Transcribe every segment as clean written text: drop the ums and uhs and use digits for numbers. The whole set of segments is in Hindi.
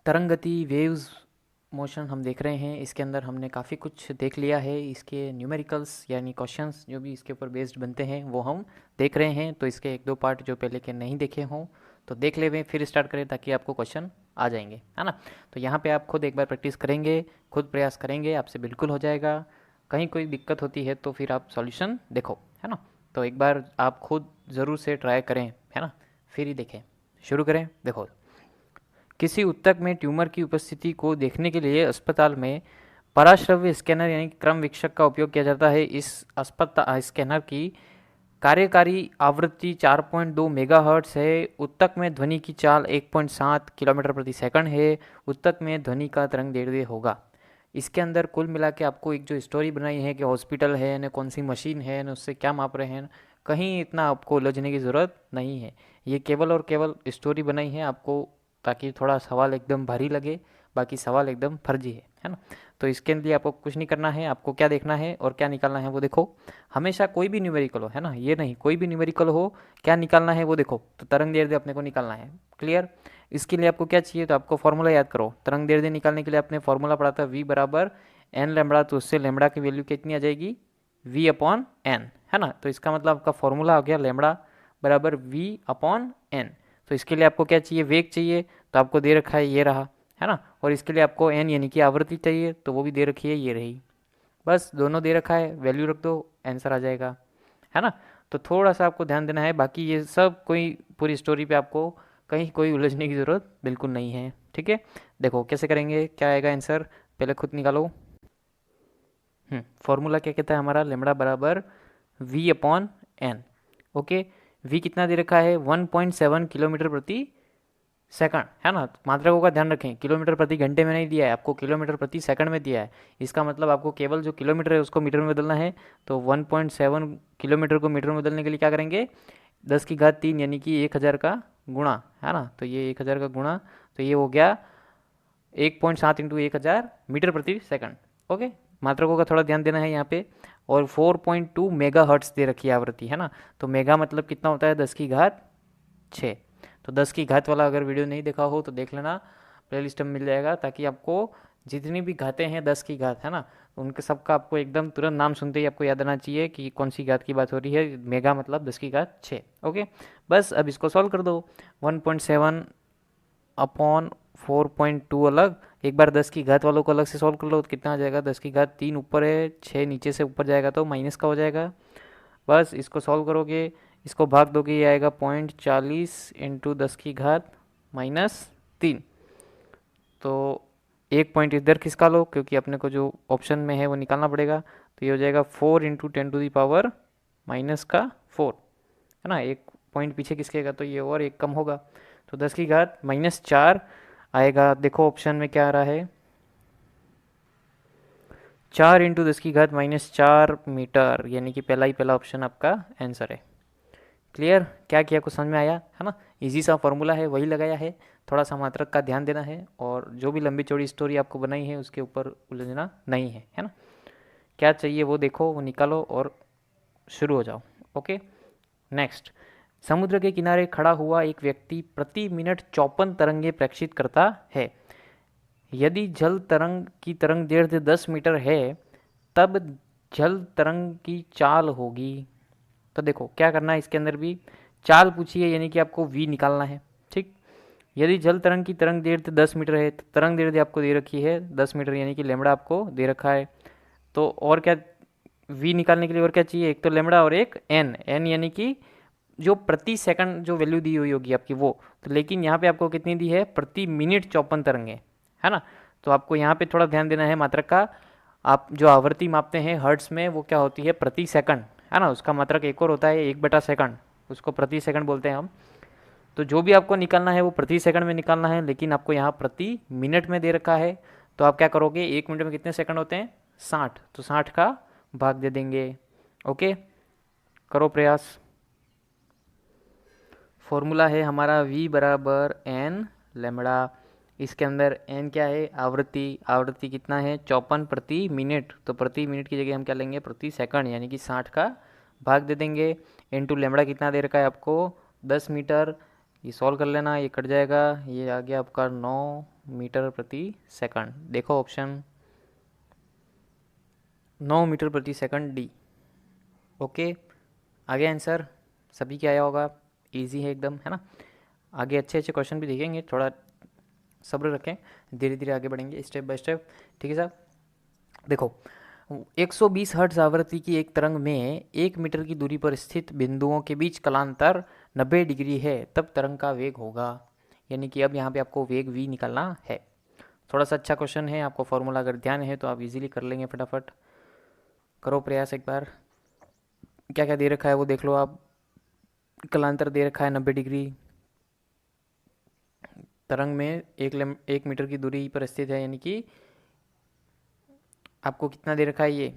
तरंग गति, वेव्स, मोशन हम देख रहे हैं। इसके अंदर हमने काफ़ी कुछ देख लिया है। इसके न्यूमेरिकल्स यानी क्वेश्चंस जो भी इसके ऊपर बेस्ड बनते हैं वो हम देख रहे हैं। तो इसके एक दो पार्ट जो पहले के नहीं देखे हों तो देख ले वे, फिर स्टार्ट करें ताकि आपको क्वेश्चन आ जाएंगे, है ना। तो यहाँ पे आप खुद एक बार प्रैक्टिस करेंगे, खुद प्रयास करेंगे, आपसे बिल्कुल हो जाएगा। कहीं कोई दिक्कत होती है तो फिर आप सॉल्यूशन देखो, है ना। तो एक बार आप खुद ज़रूर से ट्राई करें, है ना, फिर ही देखें। शुरू करें। देखो, किसी ऊतक में ट्यूमर की उपस्थिति को देखने के लिए अस्पताल में पराश्रव्य स्कैनर यानी क्रम वीक्षक का उपयोग किया जाता है। इस अस्पताल स्कैनर की कार्यकारी आवृत्ति 4.2 मेगाहर्ट्ज है। ऊतक में ध्वनि की चाल 1.7 किलोमीटर प्रति सेकंड है। ऊतक में ध्वनि का तरंग दैर्ध्य होगा। इसके अंदर कुल मिला के आपको एक जो स्टोरी बनाई है कि हॉस्पिटल है न, कौन सी मशीन है न, उससे क्या माप रहे हैं, कहीं इतना आपको उलझने की ज़रूरत नहीं है। ये केवल और केवल स्टोरी बनाई है आपको ताकि थोड़ा सवाल एकदम भारी लगे, बाकी सवाल एकदम फर्जी है ना। तो इसके लिए आपको कुछ नहीं करना है। आपको क्या देखना है और क्या निकालना है वो देखो। हमेशा कोई भी न्यूमेरिकल हो, है ना, ये नहीं, कोई भी न्यूमेरिकल हो, क्या निकालना है वो देखो। तो तरंग दैर्ध्य अपने को निकालना है। क्लियर। इसके लिए आपको क्या चाहिए, तो आपको फॉर्मूला याद करो। तरंग दैर्ध्य निकालने के लिए आपने फॉर्मूला पढ़ा था v बराबर एन लेमड़ा। तो उससे लेमड़ा की वैल्यू कितनी आ जाएगी, v अपॉन एन, है ना। तो इसका मतलब आपका फॉर्मूला हो गया लेमड़ा बराबर v अपॉन एन। तो इसके लिए आपको क्या चाहिए, वेग चाहिए। तो आपको दे रखा है ये रहा, है ना। और इसके लिए आपको एन यानी कि आवृत्ति चाहिए, तो वो भी दे रखी है, ये रही। बस दोनों दे रखा है, वैल्यू रख दो, आंसर आ जाएगा, है ना। तो थोड़ा सा आपको ध्यान देना है। बाकी ये सब कोई पूरी स्टोरी पे आपको कहीं कोई उलझने की ज़रूरत बिल्कुल नहीं है, ठीक है। देखो कैसे करेंगे, क्या आएगा आंसर, पहले खुद निकालो। फॉर्मूला क्या कहता है हमारा, लेमड़ा बराबर v upon n. Okay, v कितना दे रखा है, 1.7 किलोमीटर प्रति सेकंड, है ना। मात्रकों का ध्यान रखें, किलोमीटर प्रति घंटे में नहीं दिया है आपको, किलोमीटर प्रति सेकंड में दिया है। इसका मतलब आपको केवल जो किलोमीटर है उसको मीटर में बदलना है। तो 1.7 किलोमीटर को मीटर में बदलने के लिए क्या करेंगे, 10 की घात 3 यानी कि 1000 का गुणा, है ना। तो ये 1000 का गुणा, तो ये हो गया 1.7 इंटू 1000 मीटर प्रति सेकंड। ओके, मात्रकों का थोड़ा ध्यान देना है यहाँ पे। और 4.2 मेगा हर्ट्स दे रखी है आवृत्ति, है ना। तो मेगा मतलब कितना होता है, 10 की घात 6। तो 10 की घात वाला अगर वीडियो नहीं देखा हो तो देख लेना, प्लेलिस्ट में मिल जाएगा, ताकि आपको जितनी भी घातें हैं 10 की घात, है ना, उनके सबका आपको एकदम तुरंत नाम सुनते ही आपको याद आना चाहिए कि कौन सी घात की बात हो रही है। मेगा मतलब 10 की घात 6। ओके, बस अब इसको सॉल्व कर दो। 1.7 अपॉन 4.2 अलग, एक बार 10 की घात वालों को अलग से सॉल्व कर लो तो कितना आ जाएगा, 10 की घात 3 ऊपर है, 6 नीचे से ऊपर जाएगा तो माइनस का हो जाएगा। बस इसको सॉल्व करोगे, इसको भाग दोगे, ये आएगा 0.40 इंटू 10 की घात -3। तो एक पॉइंट इधर खिसका लो क्योंकि अपने को जो ऑप्शन में है वो निकालना पड़ेगा। तो ये हो जाएगा 4 इंटू 10⁻⁻⁴ है ना। एक पॉइंट पीछे खिसकेगा तो ये और एक कम होगा। तो 10 की घात -4 आएगा। देखो ऑप्शन में क्या आ रहा है, 4 इंटू 10 की घात -4 मीटर, यानी कि पहला ही पहला ऑप्शन आपका आंसर है। क्लियर, क्या किया, कुछ समझ में आया, है ना। इजी सा फॉर्मूला है, वही लगाया है। थोड़ा सा मात्रक का ध्यान देना है, और जो भी लंबी चौड़ी स्टोरी आपको बनाई है उसके ऊपर उलझना नहीं है ना। क्या चाहिए वो देखो, वो निकालो और शुरू हो जाओ। Okay, next. समुद्र के किनारे खड़ा हुआ एक व्यक्ति प्रति मिनट 54 तरंगे प्रेक्षित करता है। यदि जल तरंग की तरंग दैर्ध्य 10 मीटर है तब जल तरंग की चाल होगी। तो देखो क्या करना है, इसके अंदर भी चाल पूछी है, यानी कि आपको v निकालना है, ठीक। यदि जल तरंग की तरंग दैर्ध्य 10 मीटर है तो तरंग दैर्ध्य आपको दे रखी है 10 मीटर, यानी कि लेमड़ा आपको दे रखा है। तो और क्या, v निकालने के लिए और क्या चाहिए, एक तो लेमड़ा और एक n यानी कि जो प्रति सेकंड जो वैल्यू दी हुई होगी आपकी वो। तो लेकिन यहाँ पे आपको कितनी दी है, प्रति मिनट 54 तरंगे, है ना। तो आपको यहाँ पे थोड़ा ध्यान देना है मात्रक का। आप जो आवृत्ति मापते हैं हर्ट्स में वो क्या होती है, प्रति सेकंड, है ना। उसका मात्रक एक और होता है 1/सेकंड, उसको प्रति सेकंड बोलते हैं हम। तो जो भी आपको निकालना है वो प्रति सेकंड में निकालना है, लेकिन आपको यहाँ प्रति मिनट में दे रखा है। तो आप क्या करोगे, 1 मिनट में कितने सेकंड होते हैं, 60, तो 60 का भाग दे देंगे। ओके, करो प्रयास। फॉर्मूला है हमारा v बराबर एन लेमड़ा। इसके अंदर n क्या है, आवृत्ति, आवृत्ति कितना है 54 प्रति मिनट। तो प्रति मिनट की जगह हम क्या लेंगे, प्रति सेकंड, यानी कि 60 का भाग दे देंगे। इनटू लेमड़ा कितना दे रखा है आपको, 10 मीटर। ये सॉल्व कर लेना, ये कट जाएगा, ये आ गया आपका 9 मीटर प्रति सेकंड। देखो ऑप्शन 9 मीटर प्रति सेकंड डी। ओके, आगे आंसर सभी क्या आया होगा, इजी है एकदम, है ना। आगे अच्छे अच्छे क्वेश्चन भी देखेंगे, थोड़ा सब्र रखें, धीरे धीरे आगे बढ़ेंगे स्टेप बाय स्टेप। ठीक है साहब, देखो 120 हर्ट्ज आवृत्ति की एक तरंग में 1 मीटर की दूरी पर स्थित बिंदुओं के बीच कलांतर 90 डिग्री है, तब तरंग का वेग होगा। यानी कि अब यहाँ पे आपको वेग v निकालना है। थोड़ा सा अच्छा क्वेश्चन है, आपको फॉर्मूला अगर ध्यान है तो आप इजीली कर लेंगे, फटाफट करो प्रयास एक बार। क्या क्या दे रखा है वो देख लो आप। कलांतर दे रखा है 90 डिग्री, तरंग में 1 मीटर की दूरी पर स्थित है, यानी कि आपको कितना दे रखा है, ये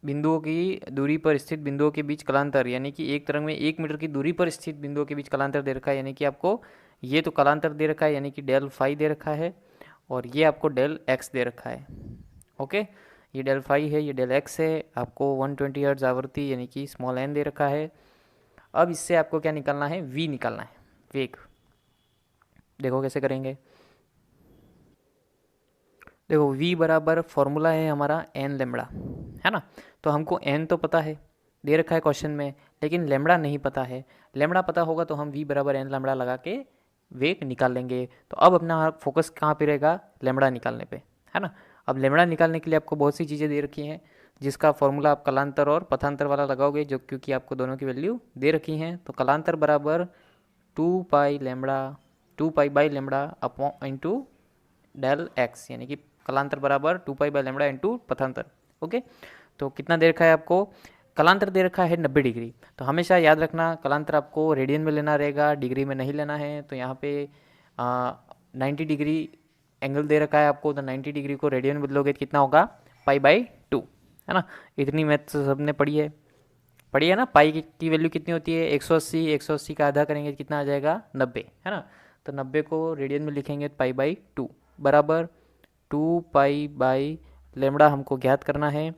बिंदुओं की दूरी पर स्थित बिंदुओं के बीच कलांतर, यानी कि एक तरंग में 1 मीटर की दूरी पर स्थित बिंदुओं के बीच कलांतर दे रखा है, यानी कि आपको ये तो कलांतर दे रखा है, यानी कि डेल फाई दे रखा है, और ये आपको डेल एक्स दे रखा है। ओके, ये डेल फाई है, ये डेल एक्स है, आपको 120 हर्ट्ज आवृत्ति यानी कि स्मॉल एन दे रखा है। अब इससे आपको क्या निकालना है, वी निकालना है, वेग। देखो कैसे करेंगे। देखो v बराबर फॉर्मूला है हमारा एन लेमड़ा, है ना। तो हमको n तो पता है, दे रखा है क्वेश्चन में, लेकिन लेमड़ा नहीं पता है। लेमड़ा पता होगा तो हम v बराबर एन लेमड़ा लगा के वेग निकाल लेंगे। तो अब अपना फोकस कहाँ पे रहेगा, लेमड़ा निकालने पे, है ना। अब लेमड़ा निकालने के लिए आपको बहुत सी चीज़ें दे रखी हैं, जिसका फॉर्मूला आप कलांतर और पथांतर वाला लगाओगे, जो क्योंकि आपको दोनों की वैल्यू दे रखी हैं। तो कलांतर बराबर 2 pi by lambda upon into del x, यानी कि कलांतर बराबर 2 पाई बाई लेमड़ा इंटू पथांतर। ओके, तो कितना दे रखा है आपको, कलांतर दे रखा है 90 डिग्री। तो हमेशा याद रखना कलांतर आपको रेडियन में लेना रहेगा, डिग्री में नहीं लेना है। तो यहाँ पे 90 डिग्री एंगल दे रखा है आपको, तो 90 डिग्री को रेडियन में बदलोगे तो कितना होगा, पाई बाई 2, है ना। इतनी मैथ तो सबने पढ़ी है ना। पाई की वैल्यू कितनी होती है, 180, 180 का आधा करेंगे तो कितना आ जाएगा, 90, है ना। तो 90 को रेडियन में लिखेंगे तो पाई बाई 2 बराबर 2 पाई बाई लेमड़ा हमको ज्ञात करना है,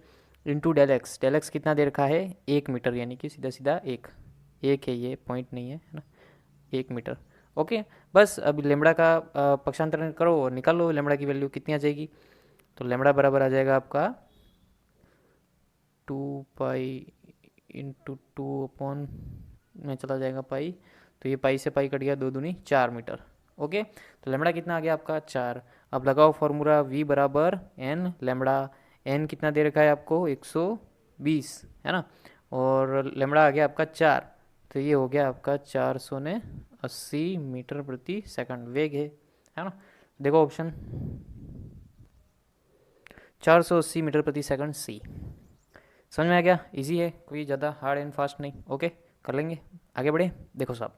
into del x. Del x कितना दे रखा है, 1 मीटर, यानी कि सीधा सीधा एक है, ये पॉइंट नहीं है ना, 1 मीटर। ओके, बस अब लेमड़ा का पक्षांतरण करो और निकालो लेमड़ा की वैल्यू कितनी आ जाएगी। तो लेमड़ा बराबर आ जाएगा आपका 2 पाई इंटू 2 अपॉन में चला जाएगा पाई, तो ये पाई से पाई कट गया, 2 दूनी 4 मीटर। ओके, तो लेमड़ा कितना आ गया आपका 4। अब लगाओ फॉर्मूला v बराबर एन लेमड़ा। एन कितना दे रखा है आपको, 120, है ना, और लेमड़ा आ गया आपका 4, तो ये हो गया आपका 480 मीटर प्रति सेकंड वेग है ना। देखो ऑप्शन 480 मीटर प्रति सेकंड सी। समझ में आ गया, इजी है, कोई ज़्यादा हार्ड एंड फास्ट नहीं। ओके, कर लेंगे, आगे बढ़े। देखो साहब,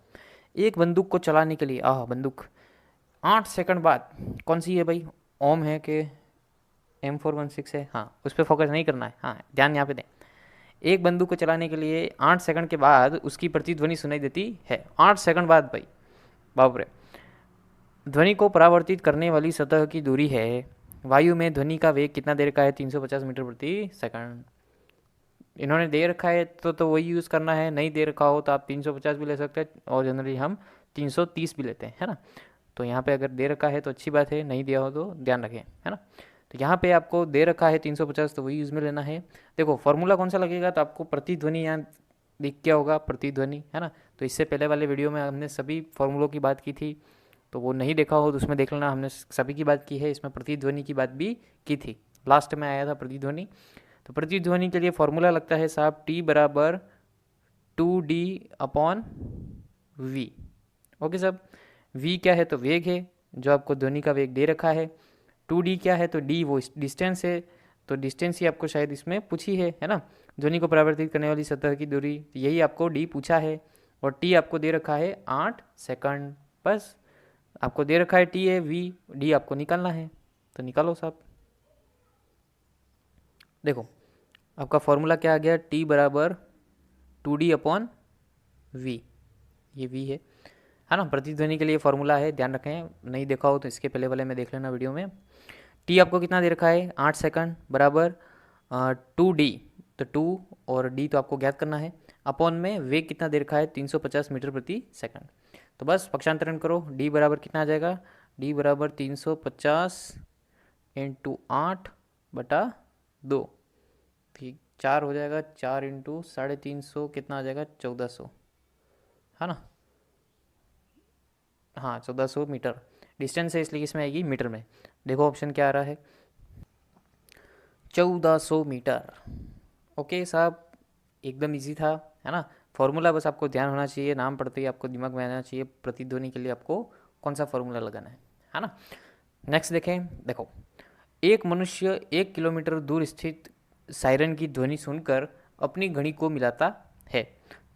एक बंदूक को चलाने के लिए बंदूक 8 सेकंड बाद, कौन सी है भाई, ओम है कि M416 है, हाँ उस पर फोकस नहीं करना है, हाँ ध्यान यहाँ पे दें। एक बंदूक को चलाने के लिए 8 सेकंड के बाद उसकी प्रतिध्वनि सुनाई देती है। 8 सेकंड बाद भाई, बाप रे। ध्वनि को परावर्तित करने वाली सतह की दूरी है। वायु में ध्वनि का वेग कितना दे रखा है, 350 मीटर प्रति सेकंड। इन्होंने दे रखा है तो वही यूज़ करना है, नहीं दे रखा हो तो आप 350 भी ले सकते हैं, और जनरली हम 330 भी लेते हैं, है ना। तो यहाँ पे अगर दे रखा है तो अच्छी बात है, नहीं दिया हो तो ध्यान रखें, है ना। तो यहाँ पे आपको दे रखा है 350, तो वही यूज़ में लेना है। देखो फॉर्मूला कौन सा लगेगा, तो आपको प्रतिध्वनि यहाँ दिख क्या होगा, प्रतिध्वनि, है ना। तो इससे पहले वाले वीडियो में हमने सभी फॉर्मूलों की बात की थी, तो वो नहीं देखा हो तो उसमें देख लेना, हमने सभी की बात की है, इसमें प्रतिध्वनि की बात भी की थी, लास्ट में आया था प्रतिध्वनि। तो प्रतिध्वनि के लिए फॉर्मूला लगता है साहब T बराबर 2D अपॉन V। ओके साहब, V क्या है, तो वेग है, जो आपको ध्वनि का वेग दे रखा है। 2D क्या है, तो D वो डिस्टेंस है, तो डिस्टेंस ही आपको शायद इसमें पूछी है ना। ध्वनि को परावर्तित करने वाली सतह की दूरी, तो यही आपको D पूछा है, और T आपको दे रखा है 8 सेकंड। बस आपको दे रखा है T है, V D आपको निकालना है, तो निकालो साहब। देखो आपका फॉर्मूला क्या आ गया, T बराबर 2D अपॉन V, ये V है ना। प्रतिध्वनि के लिए फॉर्मूला है, ध्यान रखें, नहीं देखा हो तो इसके पहले वाले में देख लेना वीडियो में। T आपको कितना दे रखा है, 8 सेकंड बराबर 2D, तो 2 और D तो आपको ज्ञात करना है, अपॉन में वेग कितना दे रखा है, 350 मीटर प्रति सेकंड। तो बस पक्षांतरण करो, D बराबर कितना आ जाएगा, डी बराबर 350 इंटू 8/2, ठीक 4 हो जाएगा, 4 इंटू 350 कितना आ जाएगा, 1400, है ना। हाँ 1400 मीटर डिस्टेंस है, इसलिए इसमें आएगी मीटर में। देखो ऑप्शन क्या आ रहा है, 1400 मीटर। ओके साहब, एकदम इजी था, है ना। फॉर्मूला बस आपको ध्यान होना चाहिए, नाम पढ़ते ही आपको दिमाग में आना चाहिए प्रतिध्वनि के लिए आपको कौन सा फॉर्मूला लगाना है ना। नेक्स्ट देखें, देखो एक मनुष्य 1 किलोमीटर दूर स्थित सायरन की ध्वनि सुनकर अपनी घड़ी को मिलाता है।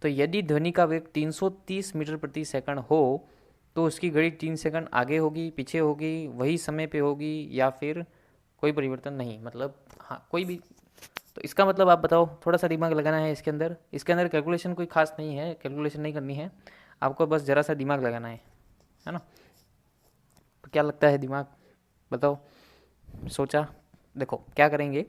तो यदि ध्वनि का वेग 330 मीटर प्रति सेकंड हो तो उसकी घड़ी 3 सेकंड आगे होगी, पीछे होगी, वही समय पे होगी, या फिर कोई परिवर्तन नहीं, मतलब हाँ कोई भी। तो इसका मतलब आप बताओ, थोड़ा सा दिमाग लगाना है इसके अंदर। इसके अंदर कैलकुलेशन कोई खास नहीं है, कैलकुलेशन नहीं करनी है आपको, बस ज़रा सा दिमाग लगाना है ना। तो क्या लगता है दिमाग, बताओ, सोचा। देखो क्या करेंगे,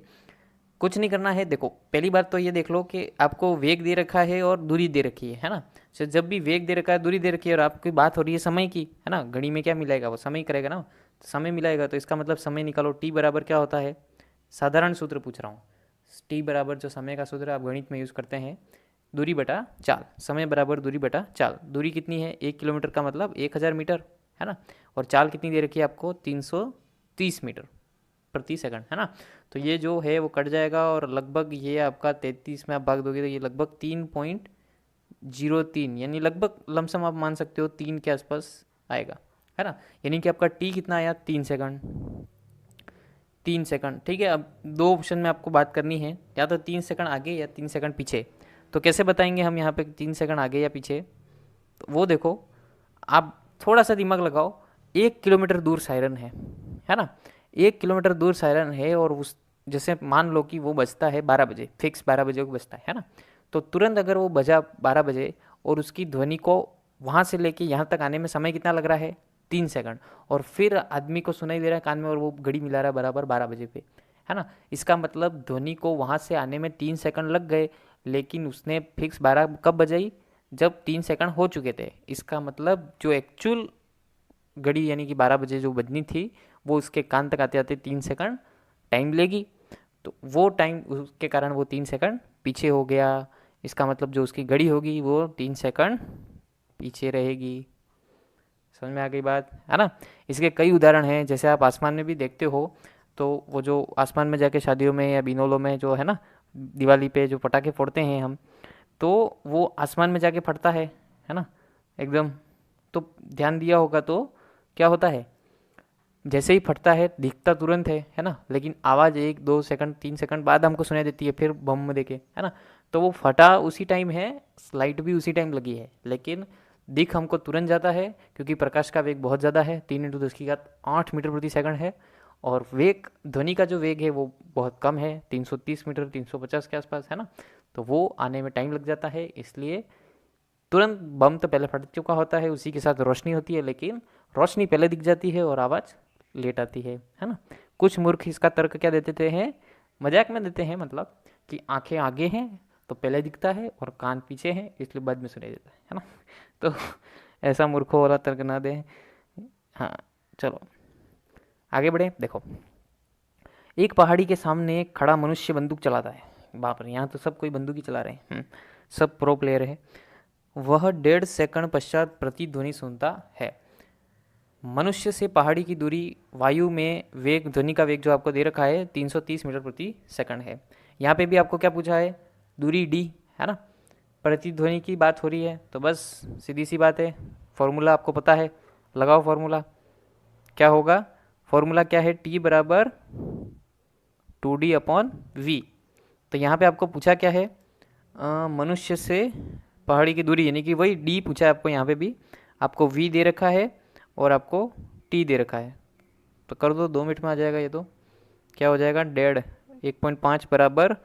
कुछ नहीं करना है। देखो पहली बात तो ये देख लो कि आपको वेग दे रखा है और दूरी दे रखी है ना। तो जब भी वेग दे रखा है, दूरी दे रखी है और आपकी बात हो रही है समय की, है ना, घड़ी में क्या मिलाएगा, वो समय करेगा ना, तो समय मिलाएगा। तो इसका मतलब समय निकालो, टी बराबर क्या होता है, साधारण सूत्र पूछ रहा हूँ, टी बराबर जो समय का सूत्र आप गणित में यूज़ करते हैं, दूरी बटा चाल, समय बराबर दूरी बटा चाल। दूरी कितनी है, 1 किलोमीटर का मतलब 1000 मीटर, है ना। और चाल कितनी दे रखी है आपको, 330 मीटर प्रति सेकंड, है ना। तो ये जो है वो कट जाएगा और लगभग ये आपका 33 में आप भाग दोगे तो ये लगभग 3.03, यानी लगभग लमसम आप मान सकते हो 3 के आसपास आएगा, है ना। यानी कि आपका टी कितना आया, 3 सेकंड, 3 सेकंड, ठीक है। अब दो ऑप्शन में आपको बात करनी है, या तो 3 सेकंड आगे या 3 सेकंड पीछे। तो कैसे बताएंगे हम यहाँ पे 3 सेकंड आगे या पीछे, तो वो देखो, आप थोड़ा सा दिमाग लगाओ। 1 किलोमीटर दूर सायरन है ना, 1 किलोमीटर दूर सायरन है, और उस जैसे मान लो कि वो बजता है 12 बजे, फिक्स 12 बजे को बजता है ना। तो तुरंत अगर वो बजा 12 बजे और उसकी ध्वनि को वहाँ से लेके यहाँ तक आने में समय कितना लग रहा है, 3 सेकंड, और फिर आदमी को सुनाई दे रहा है कान में और वो घड़ी मिला रहा है बराबर 12 बजे पे, है ना। इसका मतलब ध्वनि को वहाँ से आने में 3 सेकंड लग गए, लेकिन उसने फिक्स 12 कब बजाई, जब 3 सेकंड हो चुके थे। इसका मतलब जो एक्चुअल घड़ी यानी कि 12 बजे जो बजनी थी, वो उसके कान तक आते आते 3 सेकंड टाइम लेगी। तो वो टाइम उसके कारण वो 3 सेकंड पीछे हो गया। इसका मतलब जो उसकी घड़ी होगी वो 3 सेकंड पीछे रहेगी। समझ में आ गई बात, है ना। इसके कई उदाहरण हैं, जैसे आप आसमान में भी देखते हो, तो वो जो आसमान में जाके शादियों में या बिनोलों में जो है ना, दिवाली पे जो पटाखे फोड़ते हैं हम, तो वो आसमान में जाके फटता है ना, एकदम। तो ध्यान दिया होगा तो क्या होता है, जैसे ही फटता है दिखता तुरंत है ना, लेकिन आवाज़ 1 2 सेकंड 3 सेकंड बाद हमको सुनाई देती है, फिर बम देके, है ना। तो वो फटा उसी टाइम है, लाइट भी उसी टाइम लगी है, लेकिन दिख हमको तुरंत जाता है, क्योंकि प्रकाश का वेग बहुत ज़्यादा है, 3 × 10⁸ मीटर प्रति सेकंड है। और वेग, ध्वनि का जो वेग है वो बहुत कम है, 330 मीटर, 350 के आसपास, है ना। तो वो आने में टाइम लग जाता है, इसलिए तुरंत बम तो पहले फट चुका होता है, उसी के साथ रोशनी होती है, लेकिन रोशनी पहले दिख जाती है और आवाज़ लेट आती है ना। कुछ मूर्ख इसका तर्क क्या देते थे हैं, मजाक में देते हैं, मतलब कि आंखें आगे हैं तो पहले दिखता है और कान पीछे हैं इसलिए बाद में सुनाई देता है ना। तो ऐसा मूर्खों वाला तर्क ना दें। हाँ चलो आगे बढ़े। देखो, एक पहाड़ी के सामने एक खड़ा मनुष्य बंदूक चलाता है। बाप रे, यहाँ तो सब कोई बंदूक ही चला रहे हैं, सब प्रो प्लेयर है। वह 1.5 सेकंड पश्चात प्रतिध्वनि सुनता है। मनुष्य से पहाड़ी की दूरी, वायु में वेग, ध्वनि का वेग जो आपको दे रखा है 330 मीटर प्रति सेकंड है। यहाँ पे भी आपको क्या पूछा है, दूरी डी, है ना। प्रतिध्वनि की बात हो रही है, तो बस सीधी सी बात है, फॉर्मूला आपको पता है, लगाओ फॉर्मूला। क्या होगा, फॉर्मूला क्या है, टी बराबर 2D/v। तो यहाँ पे आपको पूछा क्या है, मनुष्य से पहाड़ी की दूरी, यानी कि वही डी पूछा है आपको, यहाँ पे भी आपको v दे रखा है और आपको t दे रखा है। तो कर दो, 2 मिनट में आ जाएगा ये तो। क्या हो जाएगा, 1.5 बराबर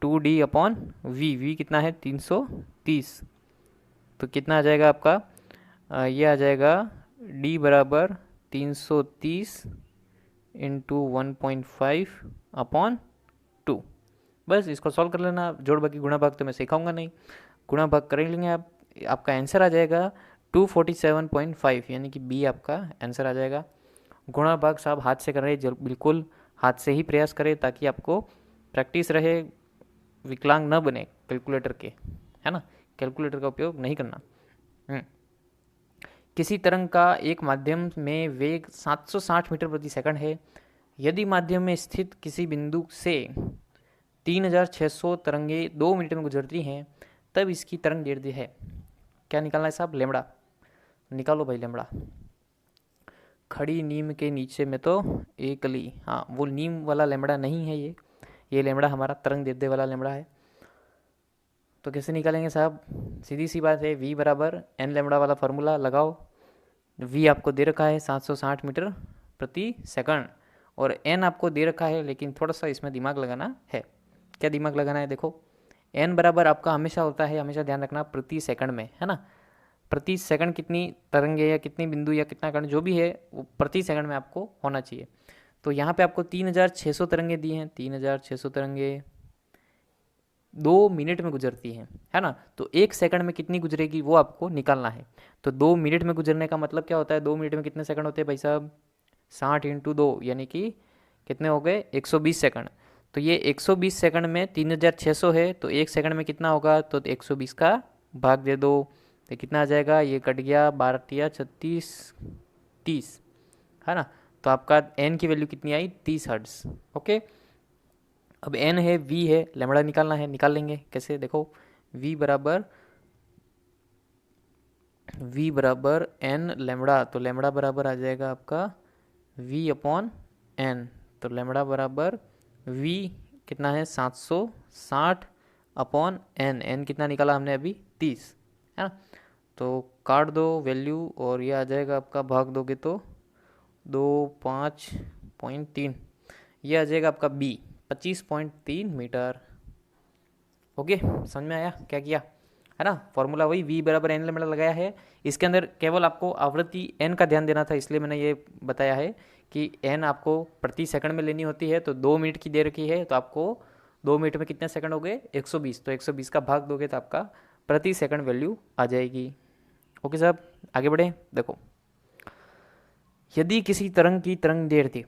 2D/v। v कितना है, 330। तो कितना आ जाएगा आपका, ये आ जाएगा d बराबर 330 इंटू 1.5/2। बस इसको सॉल्व कर लेना। जोड़ बाकी गुणा भाग तो मैं सिखाऊंगा नहीं, गुणा भाग कर लेंगे आप, आपका आंसर आ जाएगा 247.5, यानी कि बी आपका आंसर आ जाएगा। गुणा भाग साहब हाथ से कर रहे हैं, बिल्कुल हाथ से ही प्रयास करें ताकि आपको प्रैक्टिस रहे, विकलांग न बने कैलकुलेटर के, है ना, कैलकुलेटर का उपयोग नहीं करना। किसी तरंग का एक माध्यम में वेग 760 मीटर प्रति सेकंड है। यदि माध्यम में स्थित किसी बिंदु से 3600 तरंगे 2 मिनट में गुजरती हैं, तब इसकी तरंग दैर्ध्य है। क्या निकालना है साहब? लेमड़ा। निकालो भाई लेमड़ा। खड़ी नीम के नीचे में तो एक ली, हाँ वो नीम वाला लेमड़ा नहीं है, ये लेमड़ा हमारा तरंग दैर्ध्य वाला लेमड़ा है। तो कैसे निकालेंगे साहब? सीधी सी बात है, v बराबर एन लेमड़ा वाला फार्मूला लगाओ। v आपको दे रखा है 760 मीटर प्रति सेकंड, और n आपको दे रखा है, लेकिन थोड़ा सा इसमें दिमाग लगाना है। क्या दिमाग लगाना है? देखो n बराबर आपका हमेशा होता है, हमेशा ध्यान रखना, प्रति सेकंड में, है ना। प्रति सेकंड कितनी तरंगे या कितनी बिंदु या कितना कण जो भी है वो प्रति सेकंड में आपको होना चाहिए। तो यहाँ पे आपको 3600 तरंगे दी हैं, 3600 तरंगे 2 मिनट में गुजरती है ना। तो 1 सेकंड में कितनी गुजरेगी वो आपको निकालना है। तो 2 मिनट में गुजरने का मतलब क्या होता है? 2 मिनट में कितने सेकंड होते हैं भाई साहब? 60 × 2 यानी कि कितने हो गए? 120 सेकंड। तो ये 120 सेकंड में 3600 है, तो 1 सेकंड में कितना होगा? तो 120 का भाग दे दो, तो कितना आ जाएगा? ये कट गया, 12 × 36 30, है ना। तो आपका n की वैल्यू कितनी आई? 30 हर्ट्ज। ओके, अब n है, v है, लेमड़ा निकालना है, निकाल लेंगे। कैसे? देखो v बराबर n लेमड़ा, तो लेमड़ा बराबर आ जाएगा आपका v अपॉन n। तो लेमड़ा बराबर v कितना है? 760 अपॉन n कितना निकाला हमने अभी? 30, है ना। तो काट दो वैल्यू और ये आ जाएगा आपका, भाग दोगे तो 25.3, ये आ जाएगा आपका b 25.3 मीटर। ओके, समझ में आया क्या किया, है ना। फॉर्मूला वही v बराबर एन लेमड़ा लगाया है। इसके अंदर केवल आपको आवृत्ति n का ध्यान देना था, इसलिए मैंने ये बताया है कि n आपको प्रति सेकंड में लेनी होती है। तो 2 मिनट की दे रखी है, तो आपको 2 मिनट में कितने सेकंड हो गए? 120। तो 120 का भाग दोगे तो आपका प्रति सेकंड वैल्यू आ जाएगी। ओके साहब, आगे बढ़े। देखो, यदि किसी तरंग की तरंग दैर्ध्य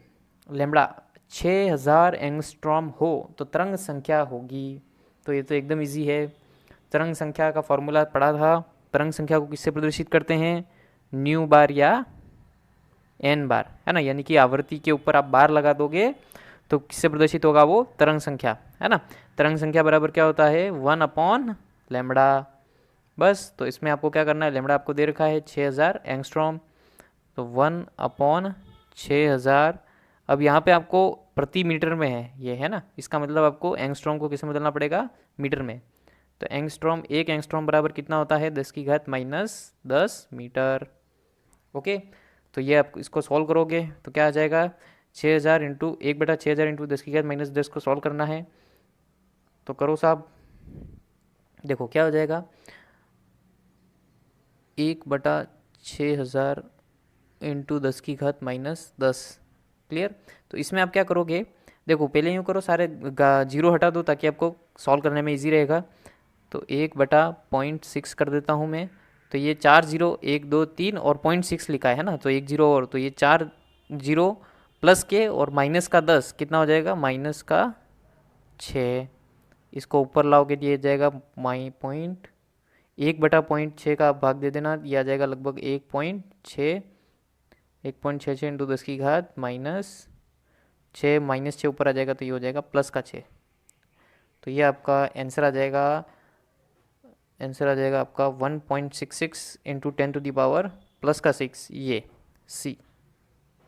लेमड़ा 6000 एंगस्ट्रॉम हो तो तरंग संख्या होगी। तो ये तो एकदम इजी है, तरंग संख्या का फॉर्मूला पढ़ा था। तरंग संख्या को किससे प्रदर्शित करते हैं? न्यू बार या एन बार, है ना। यानी कि आवृत्ति के ऊपर आप बार लगा दोगे तो किससे प्रदर्शित होगा? वो तरंग संख्या, है ना। तरंग संख्या बराबर क्या होता है? 1 अपॉन लेमड़ा। बस, तो इसमें आपको क्या करना है? लेमड़ा आपको दे रखा है 6000 एंगस्ट्रॉम, तो 1 अपॉन 6000। अब यहाँ पे आपको प्रति मीटर में है ये, है ना। इसका मतलब आपको एंगस्ट्रॉम को किसमें बदलना पड़ेगा? मीटर में। तो एंगस्ट्रॉम, 1 एंगस्ट्रॉम बराबर कितना होता है? 10⁻⁻10 मीटर। ओके, तो ये आप इसको सॉल्व करोगे तो क्या आ जाएगा? 6000 इंटू 1/6000 इंटू 10⁻⁻10 को सॉल्व करना है। तो करो साहब, देखो क्या हो जाएगा? 1/6000 इंटू 10⁻⁻10। क्लियर? तो इसमें आप क्या करोगे? देखो पहले यूँ करो, सारे जीरो हटा दो ताकि आपको सॉल्व करने में इजी रहेगा। तो 1/0.6 कर देता हूँ मैं। तो ये 4 0 1 2 3 और 0.6 लिखा है ना, तो 1 0 और, तो ये 4 0 प्लस के और माइनस का 10 कितना हो जाएगा? -6। इसको ऊपर लाओगे तो ये जाएगा 1/0.6 का भाग दे देना, यह आ जाएगा लगभग 1.6, 1.66 इंटू 10⁻⁻6, -6 ऊपर आ जाएगा तो ये हो जाएगा +6। तो ये आपका आंसर आ जाएगा, आपका 1.66 इंटू 10⁻⁻6, ये सी।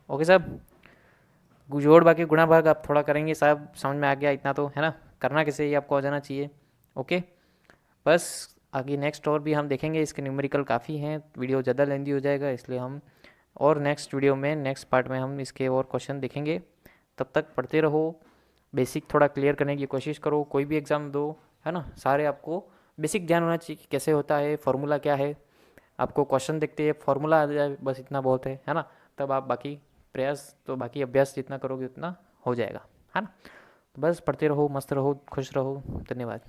ओके साहब, जोड़ बाकी गुणा भाग आप थोड़ा करेंगे साहब, समझ में आ गया इतना तो, है ना। करना कैसे ये आपको आ जाना चाहिए। ओके, बस आगे नेक्स्ट और भी हम देखेंगे, इसके न्यूमेरिकल काफ़ी हैं, वीडियो ज़्यादा लेंदी हो जाएगा, इसलिए हम और नेक्स्ट वीडियो में, नेक्स्ट पार्ट में हम इसके और क्वेश्चन देखेंगे। तब तक पढ़ते रहो, बेसिक थोड़ा क्लियर करने की कोशिश करो, कोई भी एग्ज़ाम दो, है ना। सारे आपको बेसिक ध्यान होना चाहिए कि कैसे होता है, फार्मूला क्या है। आपको क्वेश्चन देखते हैं, फार्मूला आ जाए, बस इतना बहुत है ना। तब आप बाकी प्रयास, तो बाकी अभ्यास जितना करोगे उतना हो जाएगा, है ना। तो बस पढ़ते रहो, मस्त रहो, खुश रहो। धन्यवाद।